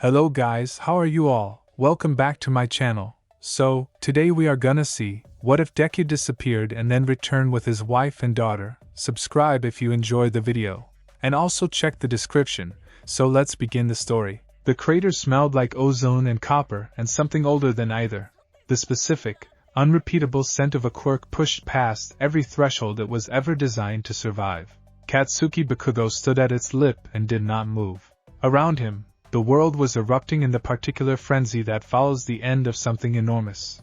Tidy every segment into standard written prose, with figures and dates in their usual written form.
Hello guys, how are you all? Welcome back to my channel. So, today we are gonna see, what if Deku disappeared and then returned with his wife and daughter. Subscribe if you enjoyed the video. And also check the description, so let's begin the story. The crater smelled like ozone and copper and something older than either. The specific, unrepeatable scent of a quirk pushed past every threshold it was ever designed to survive. Katsuki Bakugo stood at its lip and did not move. Around him, the world was erupting in the particular frenzy that follows the end of something enormous.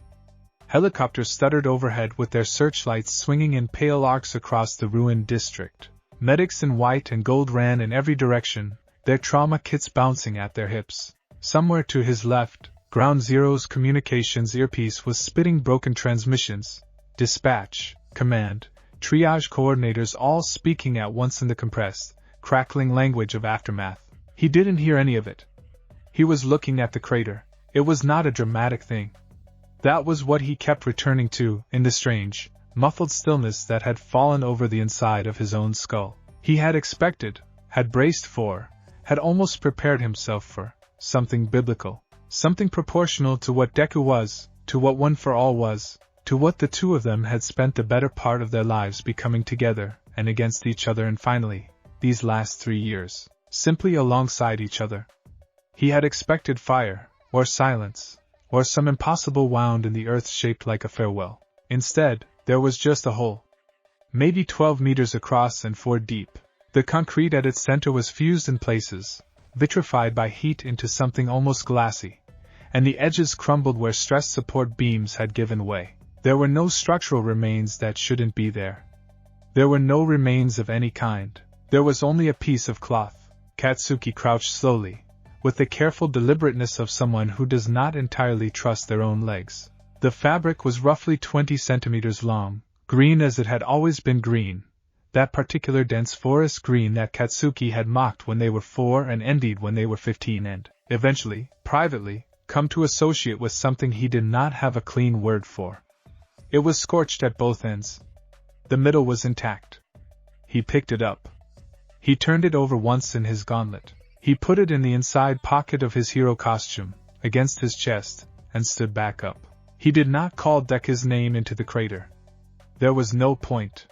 Helicopters stuttered overhead with their searchlights swinging in pale arcs across the ruined district. Medics in white and gold ran in every direction, their trauma kits bouncing at their hips. Somewhere to his left, Ground Zero's communications earpiece was spitting broken transmissions. Dispatch, command, triage coordinators all speaking at once in the compressed, crackling language of aftermath. He didn't hear any of it. He was looking at the crater. It was not a dramatic thing. That was what he kept returning to, in the strange, muffled stillness that had fallen over the inside of his own skull. He had expected, had braced for, had almost prepared himself for, something biblical. Something proportional to what Deku was, to what One for All was, to what the two of them had spent the better part of their lives becoming together, and against each other, and finally, these last 3 years. Simply alongside each other. He had expected fire, or silence, or some impossible wound in the earth shaped like a farewell. Instead, there was just a hole. Maybe 12 meters across and 4 deep. The concrete at its center was fused in places, vitrified by heat into something almost glassy, and the edges crumbled where stress support beams had given way. There were no structural remains that shouldn't be there. There were no remains of any kind. There was only a piece of cloth. Katsuki crouched slowly, with the careful deliberateness of someone who does not entirely trust their own legs. The fabric was roughly 20 centimeters long, green as it had always been green, that particular dense forest green that Katsuki had mocked when they were 4 and envied when they were 15 and, eventually, privately, come to associate with something he did not have a clean word for. It was scorched at both ends. The middle was intact. He picked it up. He turned it over once in his gauntlet. He put it in the inside pocket of his hero costume, against his chest, and stood back up. He did not call Deku's name into the crater. There was no point.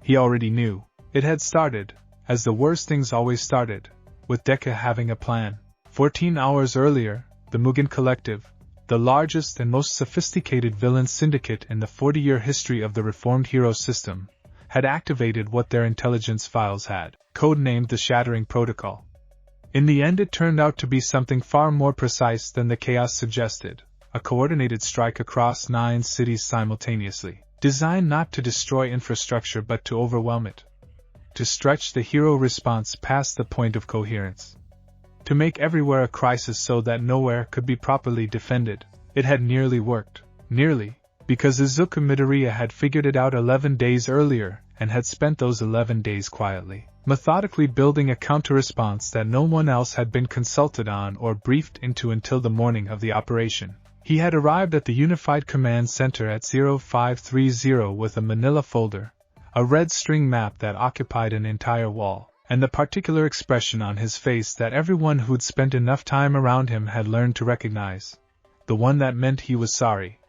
He already knew. It had started, as the worst things always started, with Deku having a plan. 14 hours earlier, the Mugen Collective, the largest and most sophisticated villain syndicate in the 40-year history of the reformed hero system, had activated what their intelligence files had codenamed the Shattering Protocol. In the end, it turned out to be something far more precise than the chaos suggested, a coordinated strike across 9 cities simultaneously, designed not to destroy infrastructure but to overwhelm it, to stretch the hero response past the point of coherence, to make everywhere a crisis so that nowhere could be properly defended. It had nearly worked. Nearly. Because Izuku Midoriya had figured it out 11 days earlier, and had spent those 11 days quietly, methodically building a counter-response that no one else had been consulted on or briefed into until the morning of the operation. He had arrived at the Unified Command Center at 0530 with a manila folder, a red string map that occupied an entire wall, and the particular expression on his face that everyone who'd spent enough time around him had learned to recognize. The one that meant he was sorry,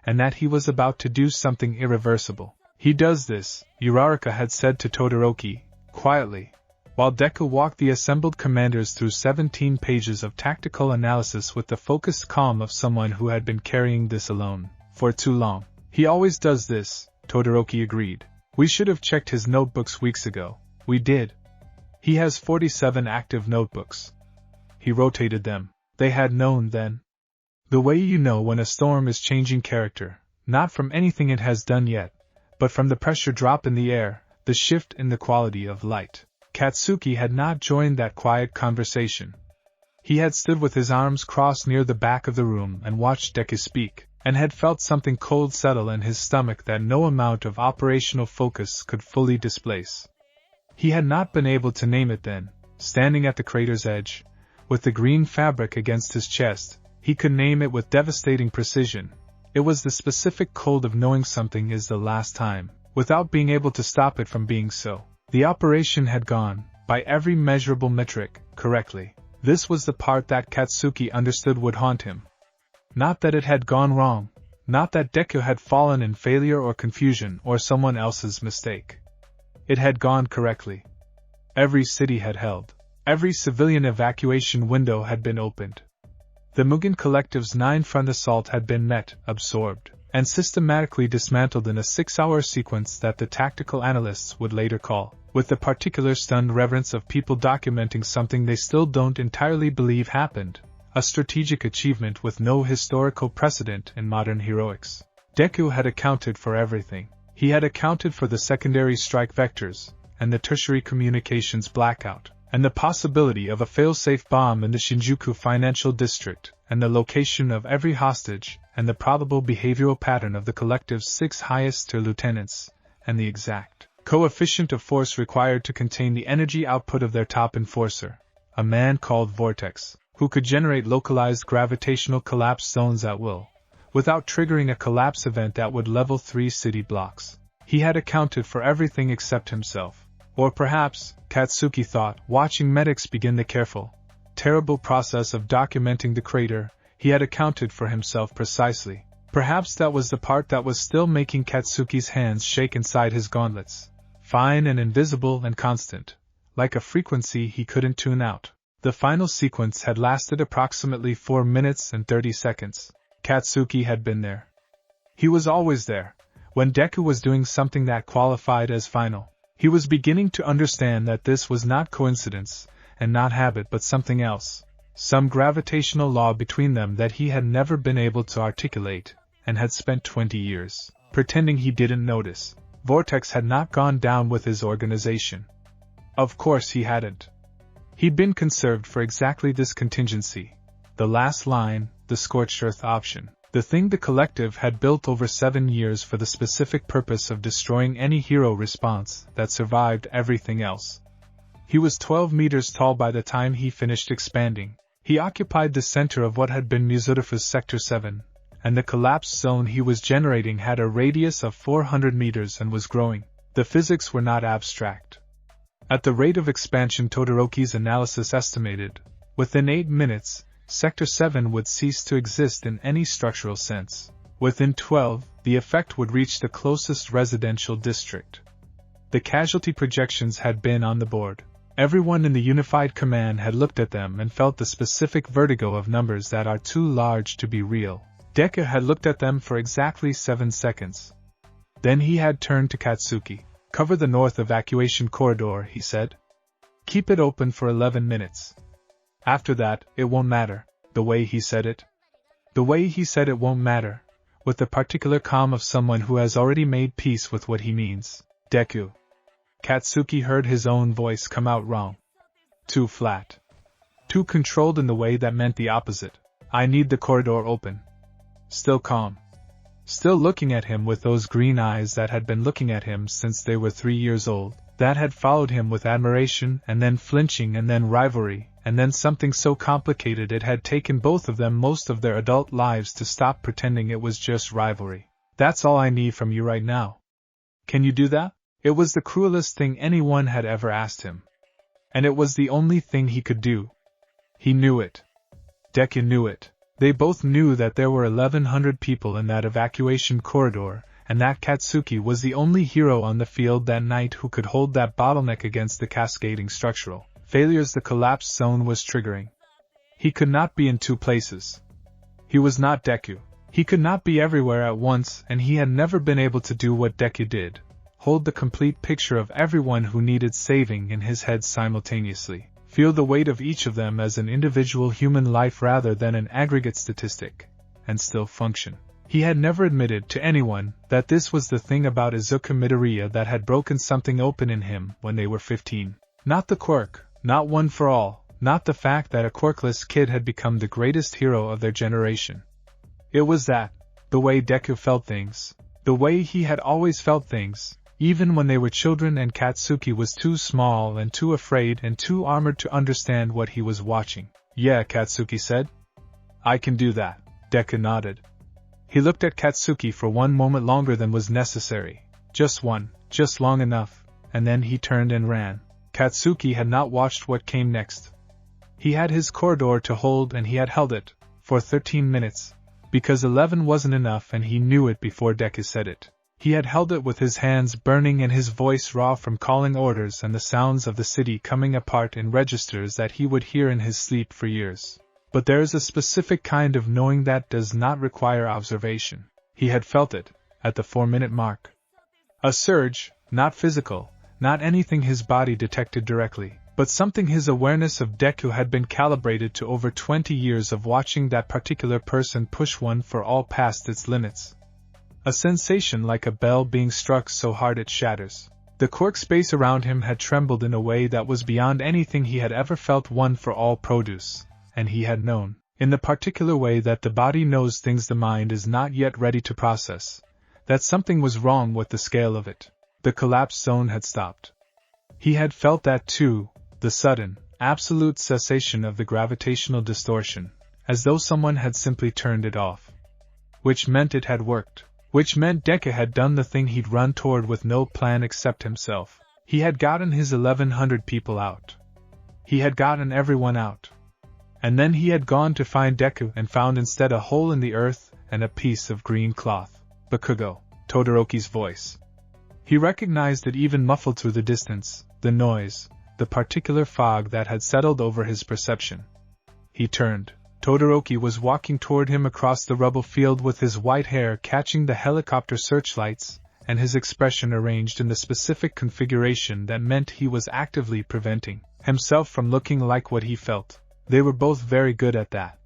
and that he was about to do something irreversible. He does this, Uraraka had said to Todoroki, quietly, while Deku walked the assembled commanders through 17 pages of tactical analysis with the focused calm of someone who had been carrying this alone for too long. He always does this, Todoroki agreed. We should have checked his notebooks weeks ago. We did. He has 47 active notebooks. He rotated them. They had known then. The way you know when a storm is changing character, not from anything it has done yet, but from the pressure drop in the air, the shift in the quality of light. Katsuki had not joined that quiet conversation. He had stood with his arms crossed near the back of the room and watched Deku speak, and had felt something cold settle in his stomach that no amount of operational focus could fully displace. He had not been able to name it then, standing at the crater's edge, with the green fabric against his chest. He could name it with devastating precision. It was the specific cold of knowing something is the last time, without being able to stop it from being so. The operation had gone, by every measurable metric, correctly. This was the part that Katsuki understood would haunt him. Not that it had gone wrong, not that Deku had fallen in failure or confusion or someone else's mistake. It had gone correctly. Every city had held. Every civilian evacuation window had been opened. The Mugen Collective's 9-front assault had been met, absorbed, and systematically dismantled in a 6-hour sequence that the tactical analysts would later call, with the particular stunned reverence of people documenting something they still don't entirely believe happened, a strategic achievement with no historical precedent in modern heroics. Deku had accounted for everything. He had accounted for the secondary strike vectors, and the tertiary communications blackout, and the possibility of a fail-safe bomb in the Shinjuku financial district, and the location of every hostage, and the probable behavioral pattern of the collective's 6 highest-tier lieutenants, and the exact coefficient of force required to contain the energy output of their top enforcer, a man called Vortex, who could generate localized gravitational collapse zones at will, without triggering a collapse event that would level 3 city blocks. He had accounted for everything except himself. Or perhaps, Katsuki thought, watching medics begin the careful, terrible process of documenting the crater, he had accounted for himself precisely. Perhaps that was the part that was still making Katsuki's hands shake inside his gauntlets. Fine and invisible and constant, like a frequency he couldn't tune out. The final sequence had lasted approximately 4 minutes and 30 seconds. Katsuki had been there. He was always there, when Deku was doing something that qualified as final. He was beginning to understand that this was not coincidence, and not habit but something else, some gravitational law between them that he had never been able to articulate, and had spent 20 years pretending he didn't notice. Vortex had not gone down with his organization. Of course he hadn't. He'd been conserved for exactly this contingency. The last line, the scorched earth option. The thing the collective had built over 7 years for the specific purpose of destroying any hero response that survived everything else. He was 12 meters tall by the time he finished expanding. He occupied the center of what had been Muzotafu's Sector 7, and the collapse zone he was generating had a radius of 400 meters and was growing. The physics were not abstract. At the rate of expansion Todoroki's analysis estimated, within 8 minutes, Sector 7 would cease to exist in any structural sense. Within 12, the effect would reach the closest residential district. The casualty projections had been on the board. Everyone in the unified command had looked at them and felt the specific vertigo of numbers that are too large to be real. Deku had looked at them for exactly 7 seconds. Then he had turned to Katsuki. "Cover the north evacuation corridor," he said. "Keep it open for 11 minutes. After that, it won't matter." The way he said it. The way he said it won't matter, with the particular calm of someone who has already made peace with what he means. Deku. Katsuki heard his own voice come out wrong. Too flat. Too controlled in the way that meant the opposite. "I need the corridor open." Still calm. Still looking at him with those green eyes that had been looking at him since they were 3 years old, that had followed him with admiration and then flinching and then rivalry, and then something so complicated it had taken both of them most of their adult lives to stop pretending it was just rivalry. "That's all I need from you right now. Can you do that?" It was the cruelest thing anyone had ever asked him. And it was the only thing he could do. He knew it. Deku knew it. They both knew that there were 1,100 people in that evacuation corridor, and that Katsuki was the only hero on the field that night who could hold that bottleneck against the cascading structural failures the collapse zone was triggering. He could not be in 2 places. He was not Deku. He could not be everywhere at once, and he had never been able to do what Deku did, hold the complete picture of everyone who needed saving in his head simultaneously. Feel the weight of each of them as an individual human life rather than an aggregate statistic, and still function. He had never admitted to anyone that this was the thing about Izuku Midoriya that had broken something open in him when they were 15. Not the quirk, not one for all, not the fact that a quirkless kid had become the greatest hero of their generation. It was that, the way Deku felt things, the way he had always felt things, even when they were children and Katsuki was too small and too afraid and too armored to understand what he was watching. "Yeah," Katsuki said. "I can do that." Deku nodded. He looked at Katsuki for one moment longer than was necessary. Just one, just long enough, and then he turned and ran. Katsuki had not watched what came next. He had his corridor to hold and he had held it, for 13 minutes, because 11 wasn't enough and he knew it before Deku said it. He had held it with his hands burning and his voice raw from calling orders and the sounds of the city coming apart in registers that he would hear in his sleep for years. But there is a specific kind of knowing that does not require observation. He had felt it, at the 4-minute mark. A surge, not physical, not anything his body detected directly, but something his awareness of Deku had been calibrated to over 20 years of watching that particular person push one for all past its limits. A sensation like a bell being struck so hard it shatters. The quirk space around him had trembled in a way that was beyond anything he had ever felt. One for all produce, and he had known, in the particular way that the body knows things the mind is not yet ready to process, that something was wrong with the scale of it. The collapse zone had stopped. He had felt that too, the sudden, absolute cessation of the gravitational distortion, as though someone had simply turned it off. Which meant it had worked. Which meant Deku had done the thing he'd run toward with no plan except himself. He had gotten his 1100 people out. He had gotten everyone out. And then he had gone to find Deku and found instead a hole in the earth and a piece of green cloth. Bakugo, Todoroki's voice. He recognized it even muffled through the distance, the noise, the particular fog that had settled over his perception. He turned. Todoroki was walking toward him across the rubble field with his white hair catching the helicopter searchlights, and his expression arranged in the specific configuration that meant he was actively preventing himself from looking like what he felt. They were both very good at that.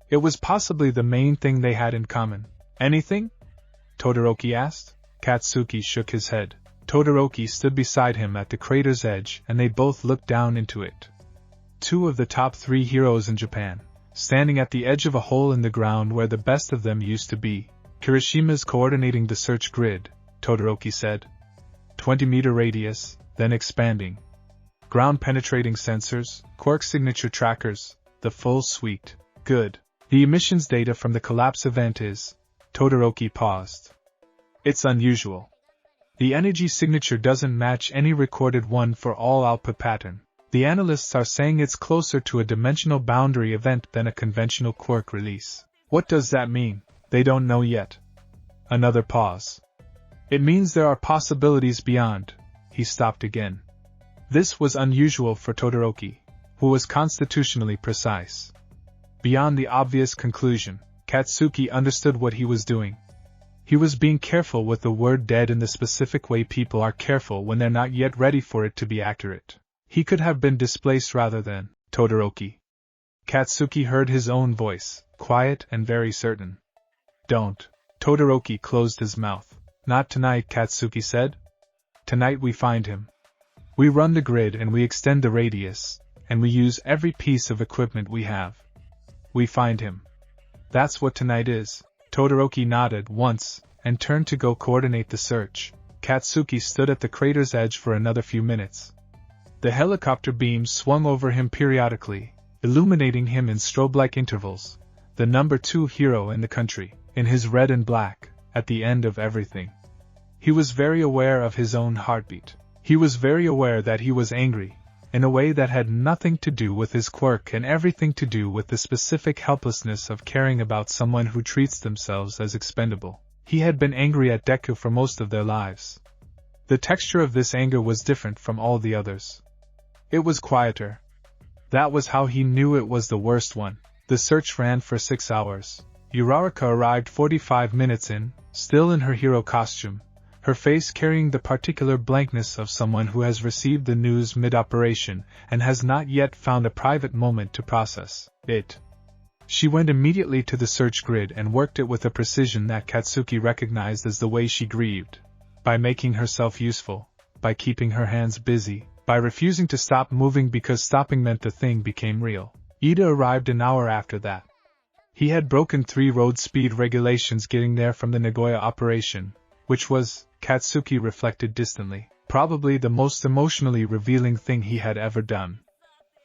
It was possibly the main thing they had in common. Anything? Todoroki asked. Katsuki shook his head. Todoroki stood beside him at the crater's edge and they both looked down into it. Two of the top 3 heroes in Japan, standing at the edge of a hole in the ground where the best of them used to be. Kirishima's coordinating the search grid, Todoroki said. 20-meter radius, then expanding. Ground-penetrating sensors, quirk signature trackers, the full suite. Good. The emissions data from the collapse event is... Todoroki paused. It's unusual. The energy signature doesn't match any recorded one for all output pattern. The analysts are saying it's closer to a dimensional boundary event than a conventional quirk release. What does that mean? They don't know yet. Another pause. It means there are possibilities beyond. He stopped again. This was unusual for Todoroki, who was constitutionally precise. Beyond the obvious conclusion, Katsuki understood what he was doing. He was being careful with the word dead in the specific way people are careful when they're not yet ready for it to be accurate. He could have been displaced rather than Todoroki. Katsuki heard his own voice, quiet and very certain. Don't. Todoroki closed his mouth. Not tonight, Katsuki said. Tonight we find him. We run the grid and we extend the radius, and we use every piece of equipment we have. We find him. That's what tonight is. Todoroki nodded once, and turned to go coordinate the search. Katsuki stood at the crater's edge for another few minutes. The helicopter beams swung over him periodically, illuminating him in strobe-like intervals, the number 2 hero in the country, in his red and black, at the end of everything. He was very aware of his own heartbeat. He was very aware that he was angry, in a way that had nothing to do with his quirk and everything to do with the specific helplessness of caring about someone who treats themselves as expendable. He had been angry at Deku for most of their lives. The texture of this anger was different from all the others. It was quieter. That was how he knew it was the worst one. The search ran for 6 hours. Uraraka arrived 45 minutes in, still in her hero costume, her face carrying the particular blankness of someone who has received the news mid-operation and has not yet found a private moment to process it. She went immediately to the search grid and worked it with a precision that Katsuki recognized as the way she grieved. By making herself useful, by keeping her hands busy, by refusing to stop moving because stopping meant the thing became real. Ida arrived an hour after that. He had broken 3 road speed regulations getting there from the Nagoya operation, which was, Katsuki reflected distantly, probably the most emotionally revealing thing he had ever done.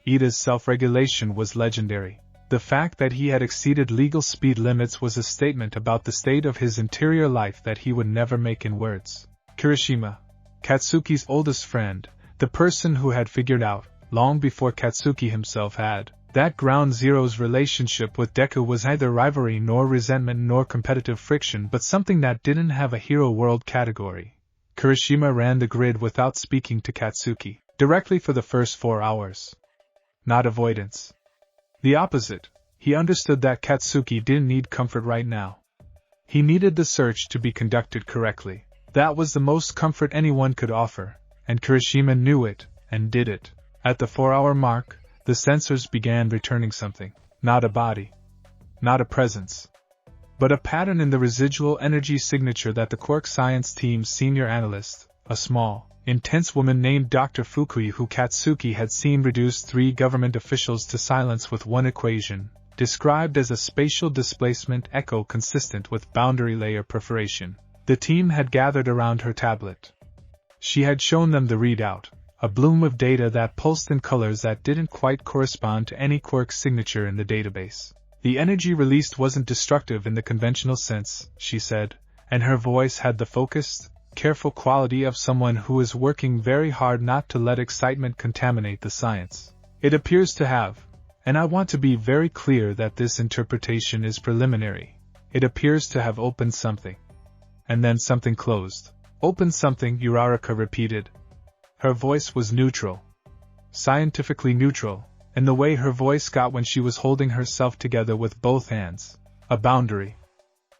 Ida's self-regulation was legendary. The fact that he had exceeded legal speed limits was a statement about the state of his interior life that he would never make in words. Kirishima, Katsuki's oldest friend, the person who had figured out, long before Katsuki himself had, That Ground Zero's relationship with Deku was neither rivalry nor resentment nor competitive friction but something that didn't have a hero world category. Kirishima ran the grid without speaking to Katsuki directly for the first 4 hours. Not avoidance. The opposite. He understood that Katsuki didn't need comfort right now. He needed the search to be conducted correctly. That was the most comfort anyone could offer, and Kirishima knew it, and did it. At the 4-hour mark, the sensors began returning something. Not a body. Not a presence. But a pattern in the residual energy signature that the Quark Science Team's senior analyst, a small, intense woman named Dr. Fukui, who Katsuki had seen reduce 3 government officials to silence with one equation, described as a spatial displacement echo consistent with boundary layer perforation. The team had gathered around her tablet. She had shown them the readout, a bloom of data that pulsed in colors that didn't quite correspond to any Quark signature in the database. The energy released wasn't destructive in the conventional sense, she said, and her voice had the focused, careful quality of someone who is working very hard not to let excitement contaminate the science. It appears to have, and I want to be very clear that this interpretation is preliminary. It appears to have opened something. And then something closed. Opened something, Uraraka repeated. Her voice was neutral. Scientifically neutral, in the way her voice got when she was holding herself together with both hands. A boundary.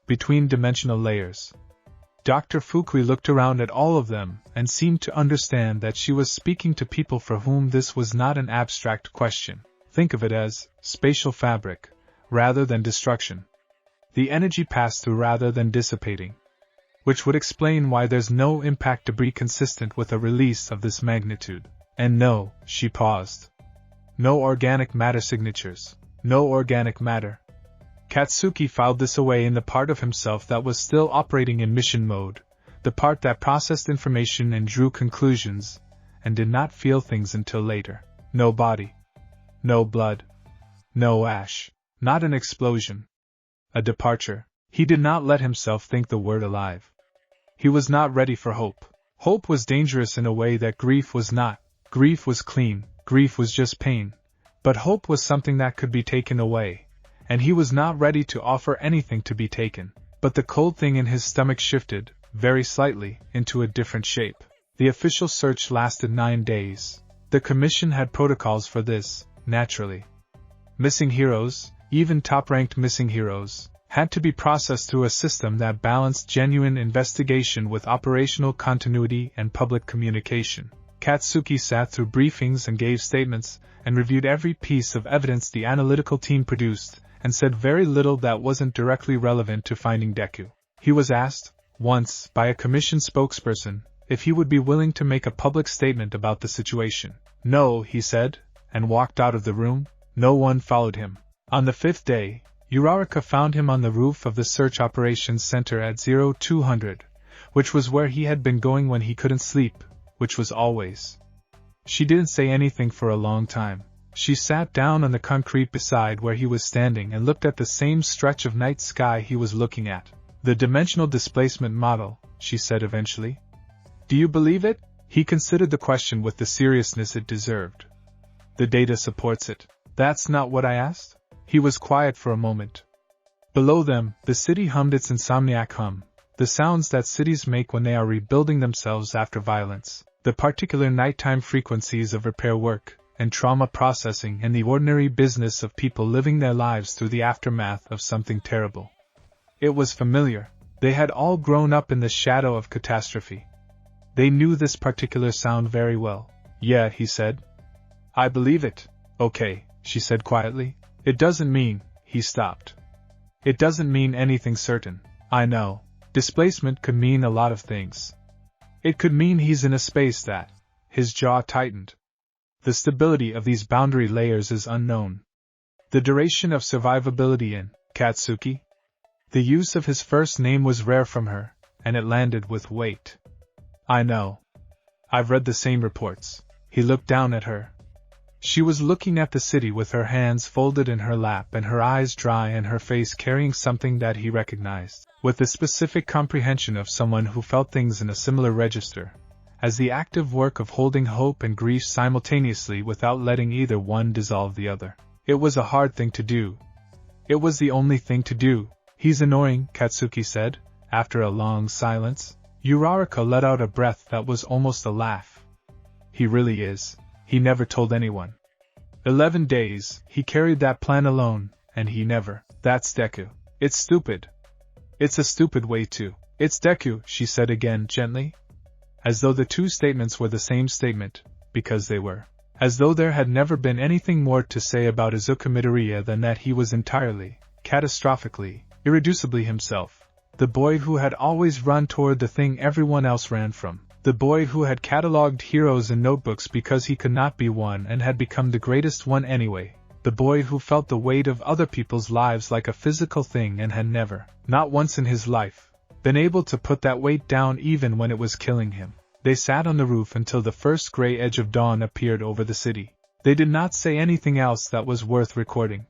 Between dimensional layers. Dr. Fukui looked around at all of them and seemed to understand that she was speaking to people for whom this was not an abstract question. Think of it as spatial fabric, rather than destruction. The energy passed through rather than dissipating. Which would explain why there's no impact debris consistent with a release of this magnitude. And no, she paused. No organic matter signatures. No organic matter. Katsuki filed this away in the part of himself that was still operating in mission mode, the part that processed information and drew conclusions, and did not feel things until later. No body. No blood. No ash. Not an explosion. A departure. He did not let himself think the word alive. He was not ready for hope. Hope was dangerous in a way that grief was not. Grief was clean, grief was just pain. But hope was something that could be taken away, and he was not ready to offer anything to be taken. But the cold thing in his stomach shifted, very slightly, into a different shape. The official search lasted 9 days. The Commission had protocols for this, naturally. Missing heroes, even top-ranked missing heroes, had to be processed through a system that balanced genuine investigation with operational continuity and public communication. Katsuki sat through briefings and gave statements, and reviewed every piece of evidence the analytical team produced, and said very little that wasn't directly relevant to finding Deku. He was asked, once, by a commission spokesperson, if he would be willing to make a public statement about the situation. No, he said, and walked out of the room. No one followed him. On the 5th day, Uraraka found him on the roof of the Search Operations Center at 0200, which was where he had been going when he couldn't sleep, which was always. She didn't say anything for a long time. She sat down on the concrete beside where he was standing and looked at the same stretch of night sky he was looking at. The dimensional displacement model, she said eventually. Do you believe it? He considered the question with the seriousness it deserved. The data supports it. That's not what I asked? He was quiet for a moment. Below them, the city hummed its insomniac hum, the sounds that cities make when they are rebuilding themselves after violence, the particular nighttime frequencies of repair work, and trauma processing and the ordinary business of people living their lives through the aftermath of something terrible. It was familiar. They had all grown up in the shadow of catastrophe. They knew this particular sound very well. Yeah, he said. I believe it. Okay, she said quietly. It doesn't mean, he stopped. It doesn't mean anything certain. I know. Displacement could mean a lot of things. It could mean he's in a space that, his jaw tightened. The stability of these boundary layers is unknown. The duration of survivability in Katsuki? The use of his first name was rare from her, and it landed with weight. I know. I've read the same reports. He looked down at her. She was looking at the city with her hands folded in her lap and her eyes dry and her face carrying something that he recognized, with the specific comprehension of someone who felt things in a similar register, as the active work of holding hope and grief simultaneously without letting either one dissolve the other. It was a hard thing to do. It was the only thing to do. He's annoying, Katsuki said, after a long silence. Uraraka let out a breath that was almost a laugh. He really is. He never told anyone. 11 days, he carried that plan alone, and he never. That's Deku. It's stupid. It's a stupid way to. It's Deku, she said again gently. As though the two statements were the same statement, because they were. As though there had never been anything more to say about Izuku Midoriya than that he was entirely, catastrophically, irreducibly himself. The boy who had always run toward the thing everyone else ran from. The boy who had catalogued heroes in notebooks because he could not be one and had become the greatest one anyway. The boy who felt the weight of other people's lives like a physical thing and had never, not once in his life, been able to put that weight down even when it was killing him. They sat on the roof until the first gray edge of dawn appeared over the city. They did not say anything else that was worth recording.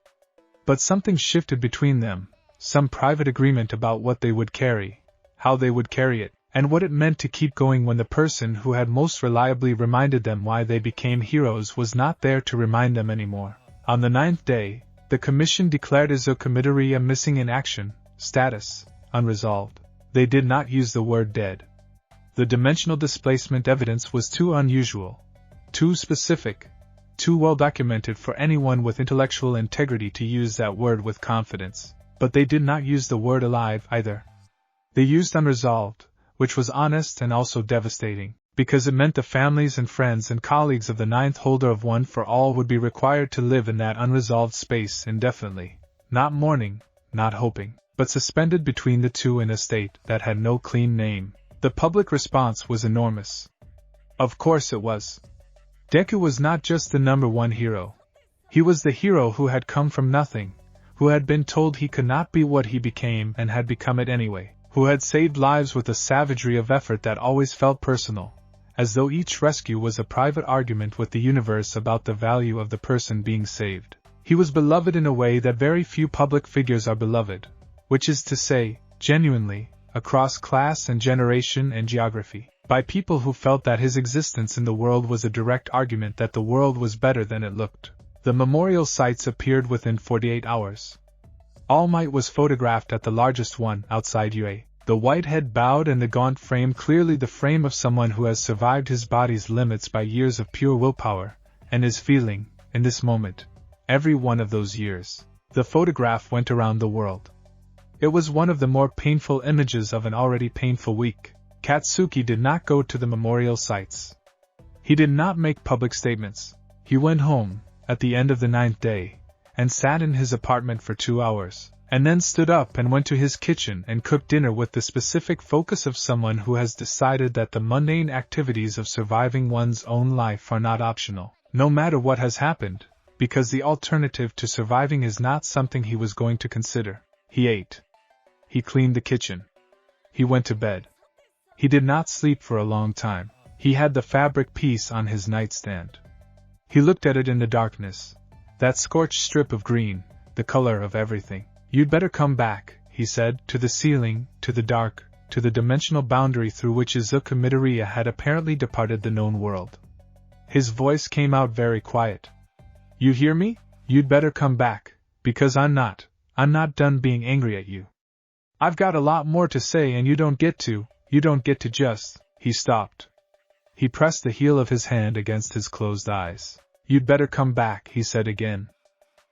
But something shifted between them, some private agreement about what they would carry, how they would carry it, and what it meant to keep going when the person who had most reliably reminded them why they became heroes was not there to remind them anymore. On the 9th day, the commission declared Izuku Midoriya missing in action, status, unresolved. They did not use the word dead. The dimensional displacement evidence was too unusual, too specific, too well documented for anyone with intellectual integrity to use that word with confidence. But they did not use the word alive either. They used unresolved, which was honest and also devastating, because it meant the families and friends and colleagues of the 9th holder of One for All would be required to live in that unresolved space indefinitely, not mourning, not hoping, but suspended between the two in a state that had no clean name. The public response was enormous. Of course it was. Deku was not just the number one hero. He was the hero who had come from nothing, who had been told he could not be what he became and had become it anyway, who had saved lives with a savagery of effort that always felt personal, as though each rescue was a private argument with the universe about the value of the person being saved. He was beloved in a way that very few public figures are beloved, which is to say, genuinely, across class and generation and geography, by people who felt that his existence in the world was a direct argument that the world was better than it looked. The memorial sites appeared within 48 hours. All Might was photographed at the largest one, outside UA. The white head bowed and the gaunt frame clearly the frame of someone who has survived his body's limits by years of pure willpower, and is feeling, in this moment, every one of those years. The photograph went around the world. It was one of the more painful images of an already painful week. Katsuki did not go to the memorial sites. He did not make public statements. He went home, at the end of the 9th day, and sat in his apartment for 2 hours, and then stood up and went to his kitchen and cooked dinner with the specific focus of someone who has decided that the mundane activities of surviving one's own life are not optional, no matter what has happened, because the alternative to surviving is not something he was going to consider. He ate. He cleaned the kitchen. He went to bed. He did not sleep for a long time. He had the fabric piece on his nightstand. He looked at it in the darkness. That scorched strip of green, the color of everything. You'd better come back, he said, to the ceiling, to the dark, to the dimensional boundary through which Izuku Midoriya had apparently departed the known world. His voice came out very quiet. You hear me? You'd better come back, because I'm not done being angry at you. I've got a lot more to say and you don't get to just. He stopped. He pressed the heel of his hand against his closed eyes. You'd better come back, he said again.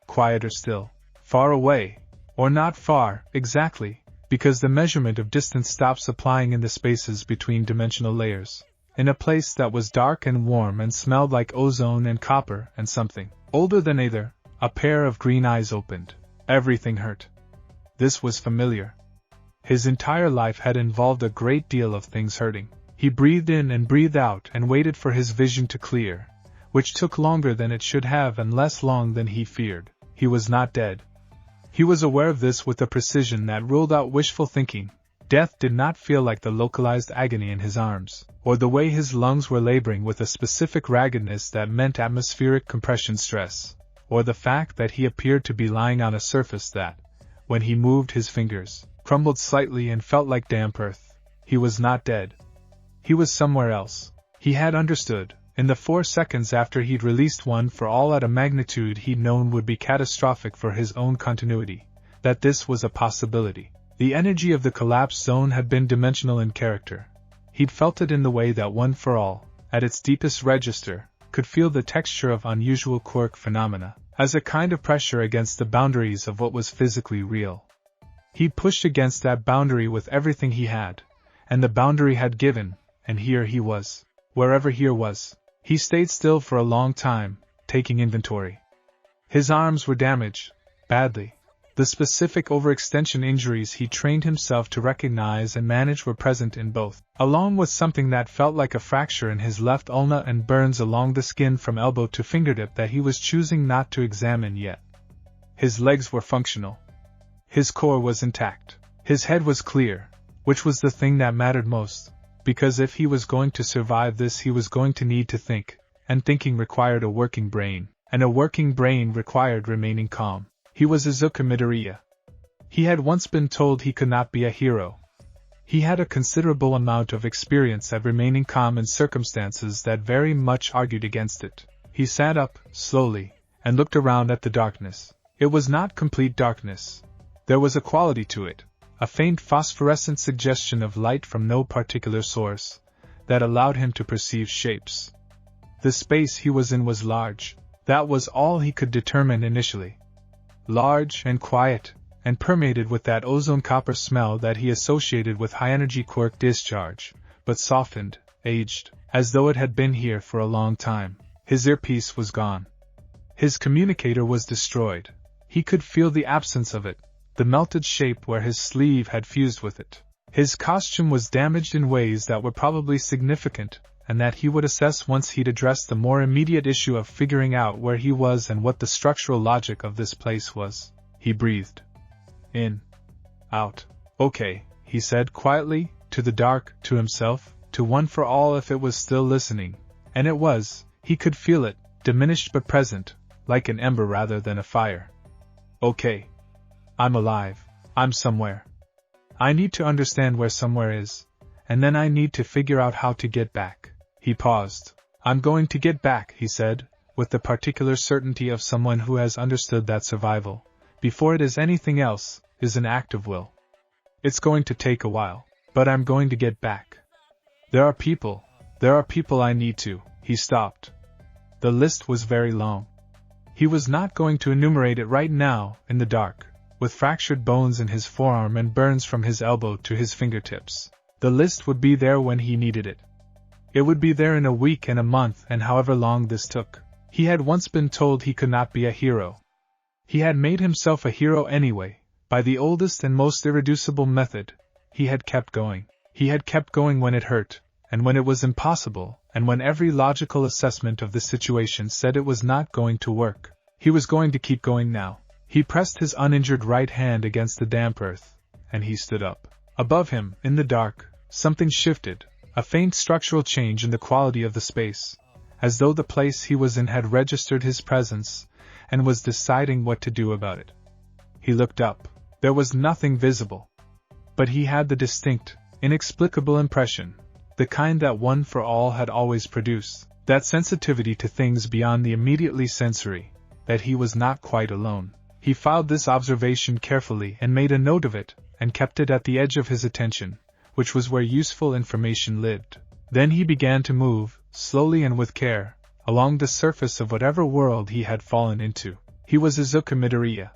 Quieter still. Far away. Or not far, exactly, because the measurement of distance stops applying in the spaces between dimensional layers. In a place that was dark and warm and smelled like ozone and copper and something older than either, a pair of green eyes opened. Everything hurt. This was familiar. His entire life had involved a great deal of things hurting. He breathed in and breathed out and waited for his vision to clear, which took longer than it should have and less long than he feared. He was not dead. He was aware of this with a precision that ruled out wishful thinking. Death did not feel like the localized agony in his arms, or the way his lungs were laboring with a specific raggedness that meant atmospheric compression stress, or the fact that he appeared to be lying on a surface that, when he moved his fingers, crumbled slightly and felt like damp earth. He was not dead. He was somewhere else. He had understood, In the 4 seconds after he'd released One for All at a magnitude he'd known would be catastrophic for his own continuity, that this was a possibility. The energy of the collapse zone had been dimensional in character. He'd felt it in the way that One for All, at its deepest register, could feel the texture of unusual quirk phenomena, as a kind of pressure against the boundaries of what was physically real. He'd pushed against that boundary with everything he had, and the boundary had given, and here he was. Wherever here was. He stayed still for a long time, taking inventory. His arms were damaged, badly. The specific overextension injuries he trained himself to recognize and manage were present in both, along with something that felt like a fracture in his left ulna and burns along the skin from elbow to fingertip that he was choosing not to examine yet. His legs were functional. His core was intact. His head was clear, which was the thing that mattered most, because if he was going to survive this he was going to need to think, and thinking required a working brain, and a working brain required remaining calm. He was Izuku Midoriya. He had once been told he could not be a hero. He had a considerable amount of experience at remaining calm in circumstances that very much argued against it. He sat up, slowly, and looked around at the darkness. It was not complete darkness. There was a quality to it, a faint phosphorescent suggestion of light from no particular source, that allowed him to perceive shapes. The space he was in was large. That was all he could determine initially. Large and quiet, and permeated with that ozone copper smell that he associated with high-energy quirk discharge, but softened, aged, as though it had been here for a long time. His earpiece was gone. His communicator was destroyed. He could feel the absence of it, the melted shape where his sleeve had fused with it. His costume was damaged in ways that were probably significant, and that he would assess once he'd addressed the more immediate issue of figuring out where he was and what the structural logic of this place was. He breathed. In. Out. Okay, he said quietly, to the dark, to himself, to One for All if it was still listening. And it was. He could feel it, diminished but present, like an ember rather than a fire. Okay. I'm alive. I'm somewhere. I need to understand where somewhere is, and then I need to figure out how to get back. He paused. I'm going to get back, he said, with the particular certainty of someone who has understood that survival, before it is anything else, is an act of will. It's going to take a while, but I'm going to get back. There are people I need to. He stopped. The list was very long. He was not going to enumerate it right now, in the dark, with fractured bones in his forearm and burns from his elbow to his fingertips. The list would be there when he needed it. It would be there in a week and a month and however long this took. He had once been told he could not be a hero. He had made himself a hero anyway, by the oldest and most irreducible method. He had kept going. He had kept going when it hurt, and when it was impossible, and when every logical assessment of the situation said it was not going to work. He was going to keep going now. He pressed his uninjured right hand against the damp earth, and he stood up. Above him, in the dark, something shifted. A faint structural change in the quality of the space, as though the place he was in had registered his presence, and was deciding what to do about it. He looked up. There was nothing visible. But he had the distinct, inexplicable impression, the kind that One for All had always produced, that sensitivity to things beyond the immediately sensory, that he was not quite alone. He filed this observation carefully and made a note of it, and kept it at the edge of his attention, which was where useful information lived. Then he began to move, slowly and with care, along the surface of whatever world he had fallen into. He was Izuku Midoriya.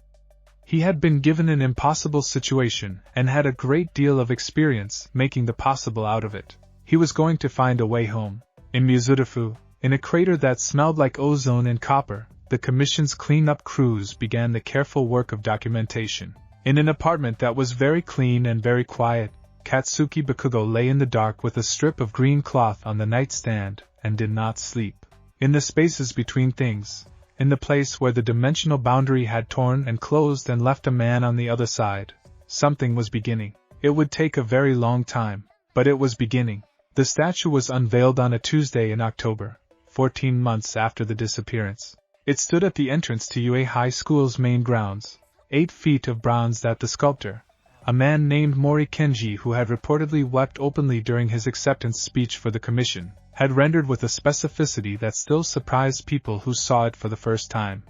He had been given an impossible situation and had a great deal of experience making the possible out of it. He was going to find a way home. In Mizurufu, in a crater that smelled like ozone and copper, the Commission's clean-up crews began the careful work of documentation. In an apartment that was very clean and very quiet, Katsuki Bakugo lay in the dark with a strip of green cloth on the nightstand, and did not sleep. In the spaces between things, in the place where the dimensional boundary had torn and closed and left a man on the other side, something was beginning. It would take a very long time, but it was beginning. The statue was unveiled on a Tuesday in October, 14 months after the disappearance. It stood at the entrance to UA High School's main grounds, 8 feet of bronze that the sculptor, a man named Mori Kenji who had reportedly wept openly during his acceptance speech for the commission, had rendered with a specificity that still surprised people who saw it for the first time.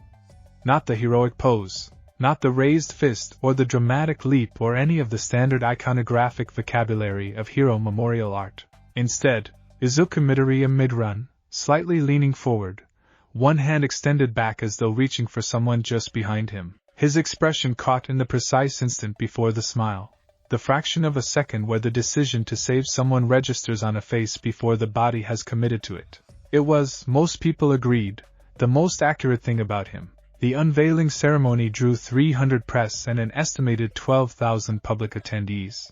Not the heroic pose, not the raised fist or the dramatic leap or any of the standard iconographic vocabulary of hero memorial art. Instead, Izuku Midoriya mid-run, slightly leaning forward, one hand extended back as though reaching for someone just behind him, his expression caught in the precise instant before the smile. The fraction of a second where the decision to save someone registers on a face before the body has committed to it. It was, most people agreed, the most accurate thing about him. The unveiling ceremony drew 300 press and an estimated 12,000 public attendees.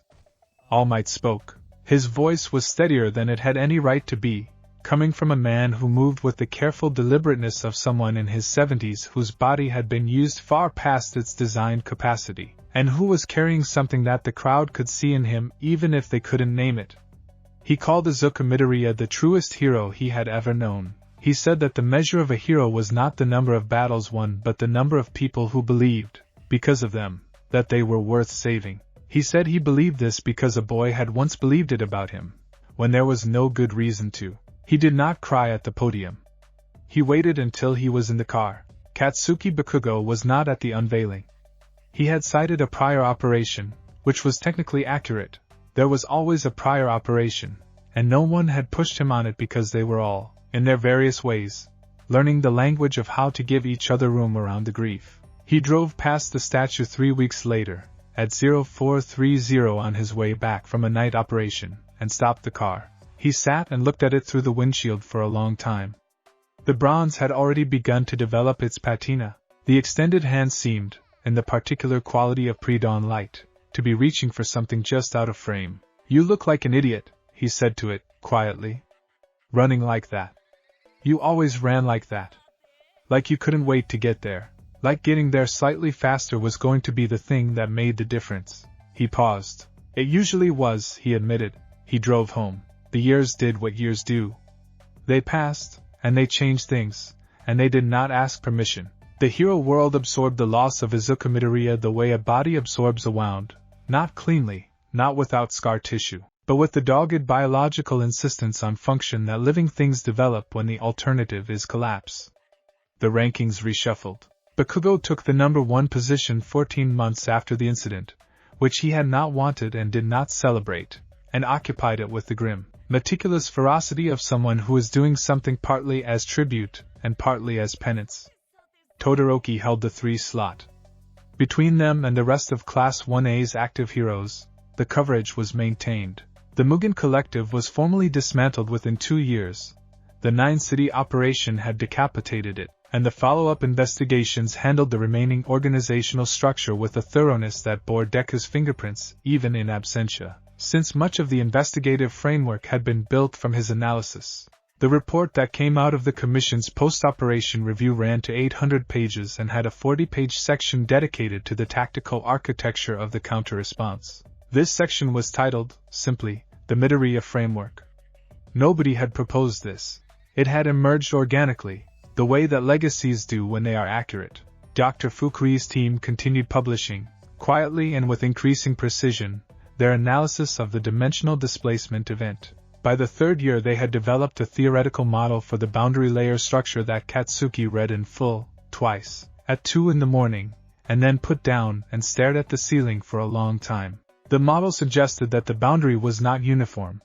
All Might spoke. His voice was steadier than it had any right to be, coming from a man who moved with the careful deliberateness of someone in his 70s whose body had been used far past its designed capacity, and who was carrying something that the crowd could see in him even if they couldn't name it. He called Izuku Midoriya the truest hero he had ever known. He said that the measure of a hero was not the number of battles won but the number of people who believed, because of them, that they were worth saving. He said he believed this because a boy had once believed it about him, when there was no good reason to. He did not cry at the podium. He waited until he was in the car. Katsuki Bakugo was not at the unveiling. He had cited a prior operation, which was technically accurate. There was always a prior operation, and no one had pushed him on it because they were all, in their various ways, learning the language of how to give each other room around the grief. He drove past the statue 3 weeks later, at 0430 on his way back from a night operation, and stopped the car. He sat and looked at it through the windshield for a long time. The bronze had already begun to develop its patina. The extended hand seemed, in the particular quality of pre-dawn light, to be reaching for something just out of frame. "You look like an idiot," he said to it, quietly. "Running like that. You always ran like that. Like you couldn't wait to get there. Like getting there slightly faster was going to be the thing that made the difference." He paused. "It usually was," he admitted. He drove home. The years did what years do. They passed, and they changed things, and they did not ask permission. The hero world absorbed the loss of Izuku Midoriya the way a body absorbs a wound, not cleanly, not without scar tissue, but with the dogged biological insistence on function that living things develop when the alternative is collapse. The rankings reshuffled. Bakugo took the number 1 position 14 months after the incident, which he had not wanted and did not celebrate, and occupied it with the grim, meticulous ferocity of someone who is doing something partly as tribute and partly as penance. Todoroki held the 3 slot. Between them and the rest of Class 1A's active heroes, the coverage was maintained. The Mugen Collective was formally dismantled within 2 years. The 9-city operation had decapitated it, and the follow-up investigations handled the remaining organizational structure with a thoroughness that bore Deku's fingerprints, even in absentia, since much of the investigative framework had been built from his analysis. The report that came out of the Commission's post-operation review ran to 800 pages and had a 40-page section dedicated to the tactical architecture of the counter-response. This section was titled, simply, the Midoriya Framework. Nobody had proposed this. It had emerged organically, the way that legacies do when they are accurate. Dr. Fukui's team continued publishing, quietly and with increasing precision, their analysis of the dimensional displacement event. By the 3rd year they had developed a theoretical model for the boundary layer structure that Katsuki read in full, twice, at 2 in the morning, and then put down and stared at the ceiling for a long time. The model suggested that the boundary was not uniform,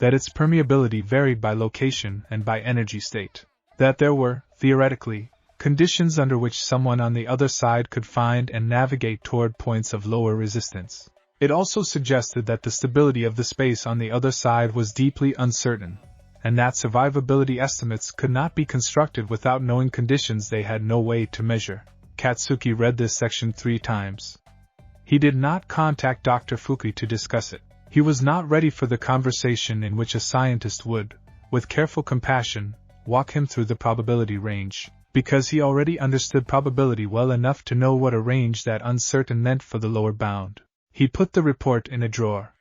that its permeability varied by location and by energy state, that there were, theoretically, conditions under which someone on the other side could find and navigate toward points of lower resistance. It also suggested that the stability of the space on the other side was deeply uncertain, and that survivability estimates could not be constructed without knowing conditions they had no way to measure. Katsuki read this section 3 times. He did not contact Dr. Fukui to discuss it. He was not ready for the conversation in which a scientist would, with careful compassion, walk him through the probability range, because he already understood probability well enough to know what a range that uncertain meant for the lower bound. He put the report in a drawer.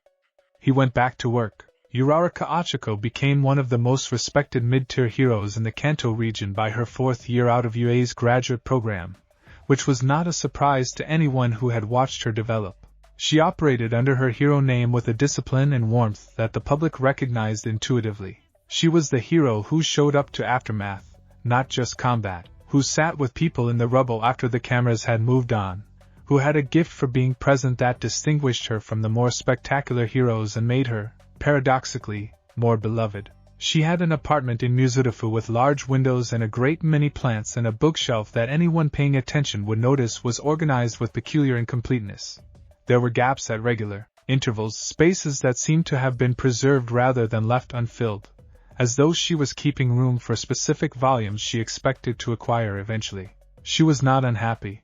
He went back to work. Uraraka Achiko became one of the most respected mid-tier heroes in the Kanto region by her 4th year out of UA's graduate program, which was not a surprise to anyone who had watched her develop. She operated under her hero name with a discipline and warmth that the public recognized intuitively. She was the hero who showed up to aftermath, not just combat, who sat with people in the rubble after the cameras had moved on, who had a gift for being present that distinguished her from the more spectacular heroes and made her, paradoxically, more beloved. She had an apartment in Muzurifu with large windows and a great many plants and a bookshelf that anyone paying attention would notice was organized with peculiar incompleteness. There were gaps at regular intervals, spaces that seemed to have been preserved rather than left unfilled, as though she was keeping room for specific volumes she expected to acquire eventually. She was not unhappy.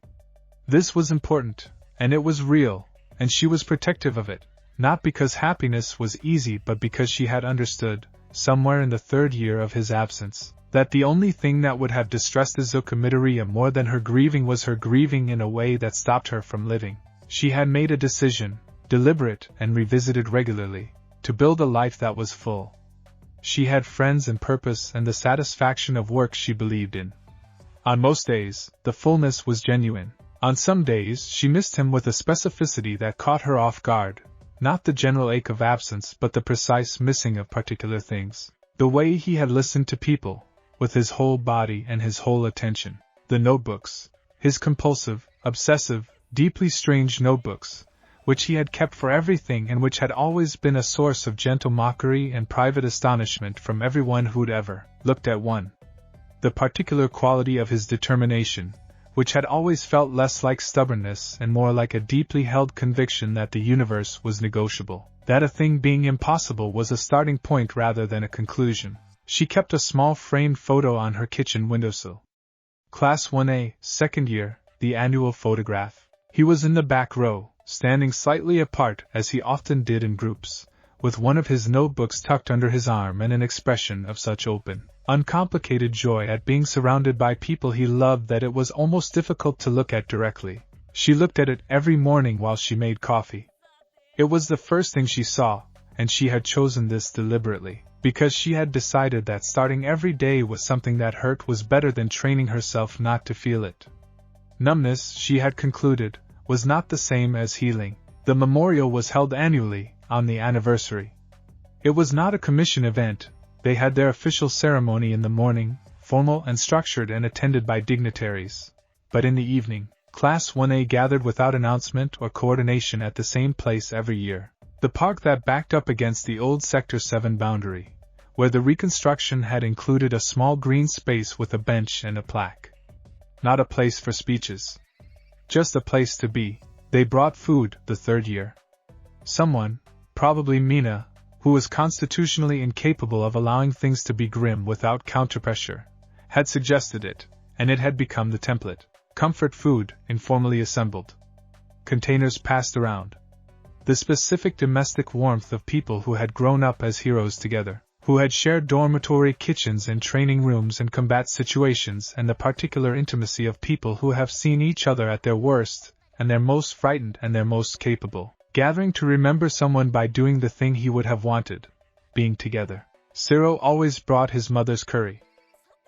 This was important, and it was real, and she was protective of it, not because happiness was easy but because she had understood, somewhere in the third year of his absence, that the only thing that would have distressed Izuku Midoriya more than her grieving was her grieving in a way that stopped her from living. She had made a decision, deliberate and revisited regularly, to build a life that was full. She had friends and purpose and the satisfaction of work she believed in. On most days, the fullness was genuine. On some days, she missed him with a specificity that caught her off guard, not the general ache of absence but the precise missing of particular things. The way he had listened to people, with his whole body and his whole attention. The notebooks, his compulsive, obsessive, deeply strange notebooks, which he had kept for everything and which had always been a source of gentle mockery and private astonishment from everyone who'd ever looked at one. The particular quality of his determination, which had always felt less like stubbornness and more like a deeply held conviction that the universe was negotiable, that a thing being impossible was a starting point rather than a conclusion. She kept a small framed photo on her kitchen windowsill. Class 1A, second year, the annual photograph. He was in the back row, standing slightly apart as he often did in groups, with one of his notebooks tucked under his arm and an expression of such open, uncomplicated joy at being surrounded by people he loved that it was almost difficult to look at directly. She looked at it every morning while she made coffee. It was the first thing she saw, and she had chosen this deliberately, because she had decided that starting every day with something that hurt was better than training herself not to feel it. Numbness, she had concluded, was not the same as healing. The memorial was held annually, on the anniversary. It was not a commission event. They had their official ceremony in the morning, formal and structured and attended by dignitaries. But in the evening, Class 1A gathered without announcement or coordination at the same place every year. The park that backed up against the old Sector 7 boundary, where the reconstruction had included a small green space with a bench and a plaque. Not a place for speeches. Just a place to be. They brought food the third year. Someone, probably Mina, who was constitutionally incapable of allowing things to be grim without counterpressure, had suggested it, and it had become the template. Comfort food, informally assembled. Containers passed around. The specific domestic warmth of people who had grown up as heroes together, who had shared dormitory kitchens and training rooms and combat situations, and the particular intimacy of people who have seen each other at their worst, and their most frightened and their most capable, gathering to remember someone by doing the thing he would have wanted, being together. Ciro always brought his mother's curry.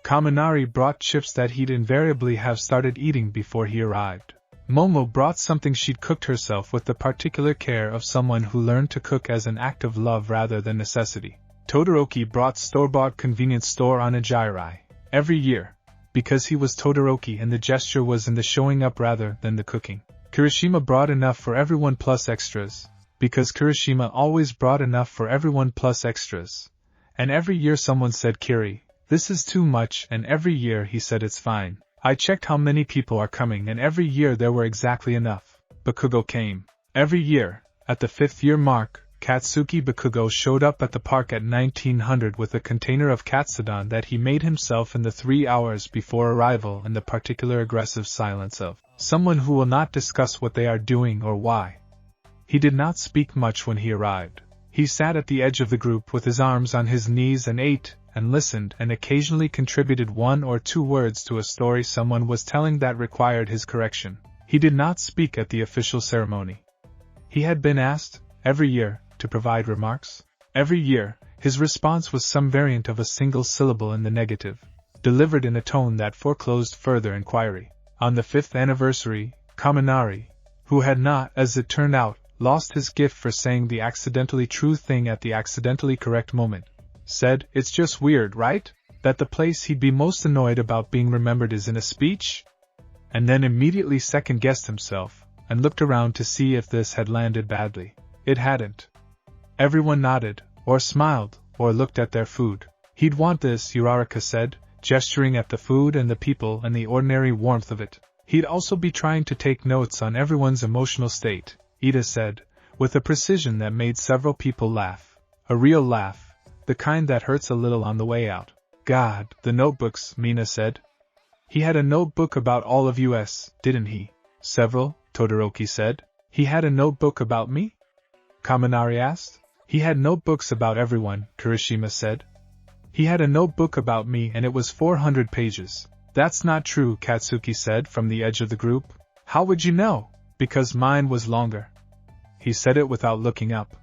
Kaminari brought chips that he'd invariably have started eating before he arrived. Momo brought something she'd cooked herself with the particular care of someone who learned to cook as an act of love rather than necessity. Todoroki brought store-bought convenience store onigiri every year, because he was Todoroki and the gesture was in the showing up rather than the cooking. Kirishima brought enough for everyone plus extras, because Kirishima always brought enough for everyone plus extras. And every year someone said, "Kiri, this is too much," and every year he said, "It's fine. I checked how many people are coming," and every year there were exactly enough. Bakugo came. Every year, at the 5th year mark, Katsuki Bakugo showed up at the park at 1900 with a container of katsudon that he made himself in the 3 hours before arrival and the particular aggressive silence of someone who will not discuss what they are doing or why. He did not speak much when he arrived. He sat at the edge of the group with his arms on his knees and ate, and listened, and occasionally contributed 1 or 2 words to a story someone was telling that required his correction. He did not speak at the official ceremony. He had been asked, every year, to provide remarks. Every year, his response was some variant of a single syllable in the negative, delivered in a tone that foreclosed further inquiry. On the 5th anniversary, Kaminari, who had not, as it turned out, lost his gift for saying the accidentally true thing at the accidentally correct moment, said, "It's just weird, right? That the place he'd be most annoyed about being remembered is in a speech?" And then immediately second-guessed himself, and looked around to see if this had landed badly. It hadn't. Everyone nodded, or smiled, or looked at their food. "He'd want this," Uraraka said, gesturing at the food and the people and the ordinary warmth of it. "He'd also be trying to take notes on everyone's emotional state," Ida said, with a precision that made several people laugh. A real laugh, the kind that hurts a little on the way out. "God, the notebooks," Mina said. "He had a notebook about all of us, didn't he?" "Several," Todoroki said. "He had a notebook about me?" Kaminari asked. "He had notebooks about everyone," Kirishima said. "He had a notebook about me and it was 400 pages. "That's not true," Katsuki said from the edge of the group. "How would you know?" "Because mine was longer." He said it without looking up.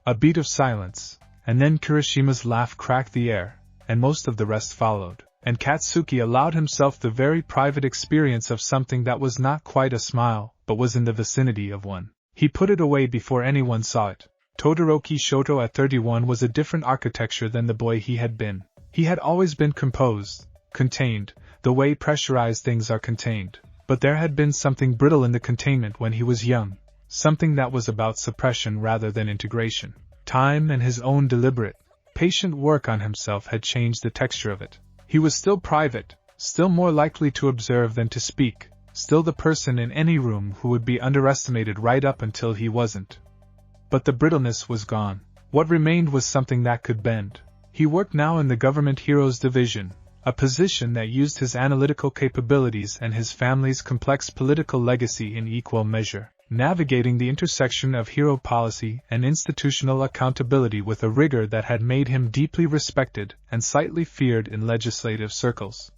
A beat of silence, and then Kirishima's laugh cracked the air, and most of the rest followed, and Katsuki allowed himself the very private experience of something that was not quite a smile, but was in the vicinity of one. He put it away before anyone saw it. Todoroki Shoto at 31 was a different architecture than the boy he had been. He had always been composed, contained, the way pressurized things are contained. But there had been something brittle in the containment when he was young, something that was about suppression rather than integration. Time and his own deliberate, patient work on himself had changed the texture of it. He was still private, still more likely to observe than to speak, still the person in any room who would be underestimated right up until he wasn't. But the brittleness was gone. What remained was something that could bend. He worked now in the Government Heroes Division, a position that used his analytical capabilities and his family's complex political legacy in equal measure, navigating the intersection of hero policy and institutional accountability with a rigor that had made him deeply respected and slightly feared in legislative circles.